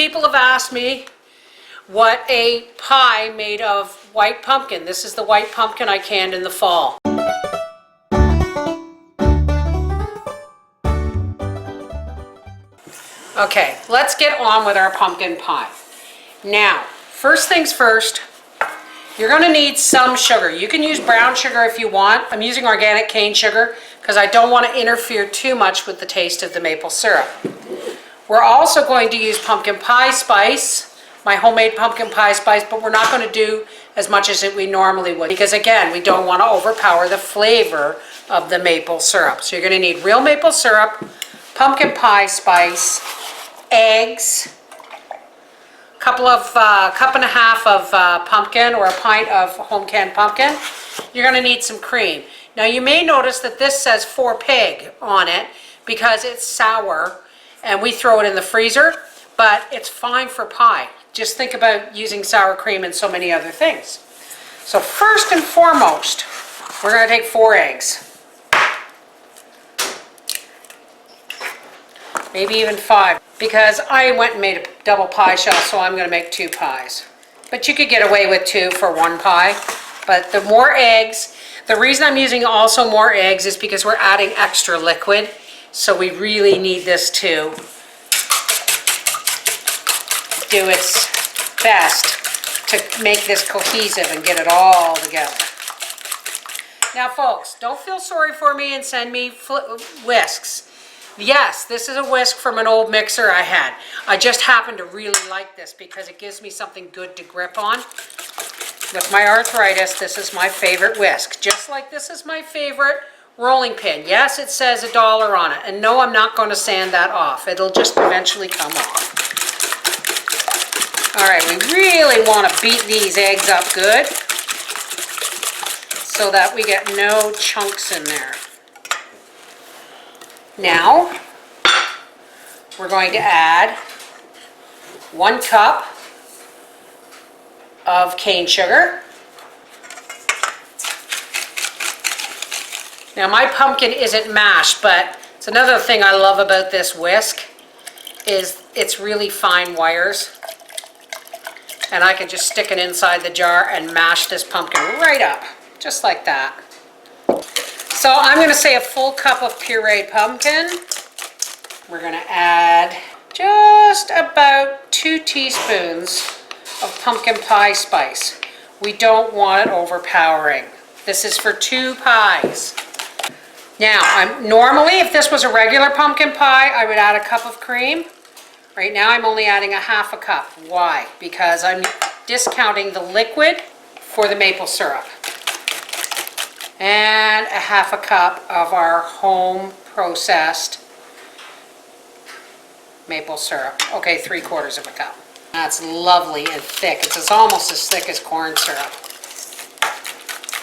people have asked me what a pie made of white pumpkin. This is the white pumpkin I canned in the fall. Okay, let's get on with our pumpkin pie. Now, first things first, you're going to need some sugar. You can use brown sugar if you want. I'm using organic cane sugar because I don't want to interfere too much with the taste of the maple syrup. We're also going to use pumpkin pie spice, my homemade pumpkin pie spice, but we're not going to do as much as we normally would because, again, we don't want to overpower the flavor of the maple syrup. So you're going to need real maple syrup, pumpkin pie spice, eggs, cup and a half of pumpkin or a pint of home canned pumpkin. You're going to need some cream. Now you may notice that this says 4 pig on it because it's sour and we throw it in the freezer, but it's fine for pie. Just think about using sour cream and so many other things. So first and foremost, we're going to take 4 eggs. Maybe even 5, because I went and made a double pie shell, so I'm going to make 2 pies. But you could get away with 2 for 1 pie. But the more eggs, the reason I'm using also more eggs is because we're adding extra liquid, so we really need this to do its best to make this cohesive and get it all together. Now folks, don't feel sorry for me and send me whisks. Yes, this is a whisk from an old mixer I had. I just happen to really like this because it gives me something good to grip on. With my arthritis, this is my favorite whisk. Just like this is my favorite rolling pin. Yes, it says $1 on it. And no, I'm not going to sand that off. It'll just eventually come off. All right, we really want to beat these eggs up good so that we get no chunks in there. Now, we're going to add 1 cup of cane sugar. Now my pumpkin isn't mashed, but it's another thing I love about this whisk is it's really fine wires. And I can just stick it inside the jar and mash this pumpkin right up, just like that. So I'm going to say a full cup of pureed pumpkin. We're going to add just about 2 teaspoons of pumpkin pie spice. We don't want it overpowering. This is for 2 pies. Now, normally if this was a regular pumpkin pie, I would add a cup of cream. Right now I'm only adding a half a cup. Why? Because I'm discounting the liquid for the maple syrup. And a half a cup of our home processed maple syrup. Okay, 3/4 of a cup. That's lovely and thick. It's almost as thick as corn syrup.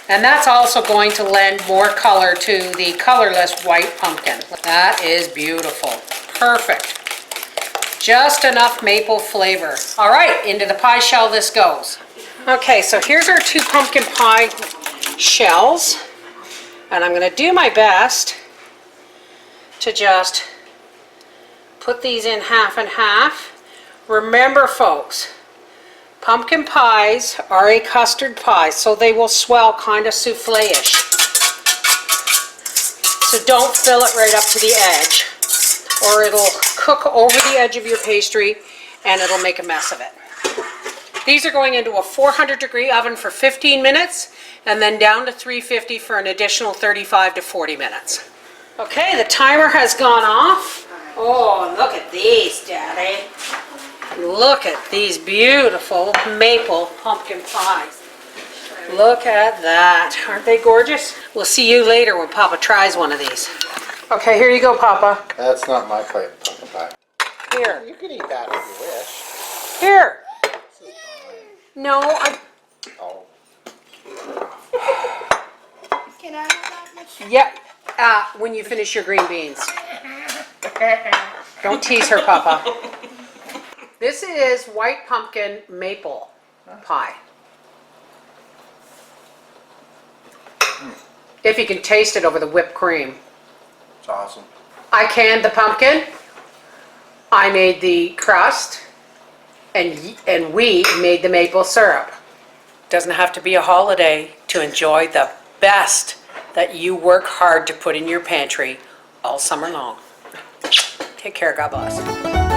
And that's also going to lend more color to the colorless white pumpkin. That is beautiful. Perfect. Just enough maple flavor. All right, into the pie shell this goes. Okay, so here's our 2 pumpkin pie shells, and I'm going to do my best to just put these in half and half. Remember folks, pumpkin pies are a custard pie, so they will swell kind of souffle-ish. So don't fill it right up to the edge, or it'll cook over the edge of your pastry and it'll make a mess of it. These are going into a 400-degree oven for 15 minutes and then down to 350 for an additional 35 to 40 minutes. Okay, the timer has gone off. Oh, look at these, Daddy. Look at these beautiful maple pumpkin pies. Look at that. Aren't they gorgeous? We'll see you later when Papa tries one of these. Okay, here you go, Papa. That's not my plate, pumpkin pie. Here. You can eat that if you wish. Here. This is mine. No, I... Oh. Can I have that much? Yep. When you finish your green beans. Don't tease her, Papa. This is white pumpkin maple pie. If you can taste it over the whipped cream. It's awesome. I canned the pumpkin. I made the crust. and we made the maple syrup. Doesn't have to be a holiday to enjoy the best that you work hard to put in your pantry all summer long. Take care, God bless.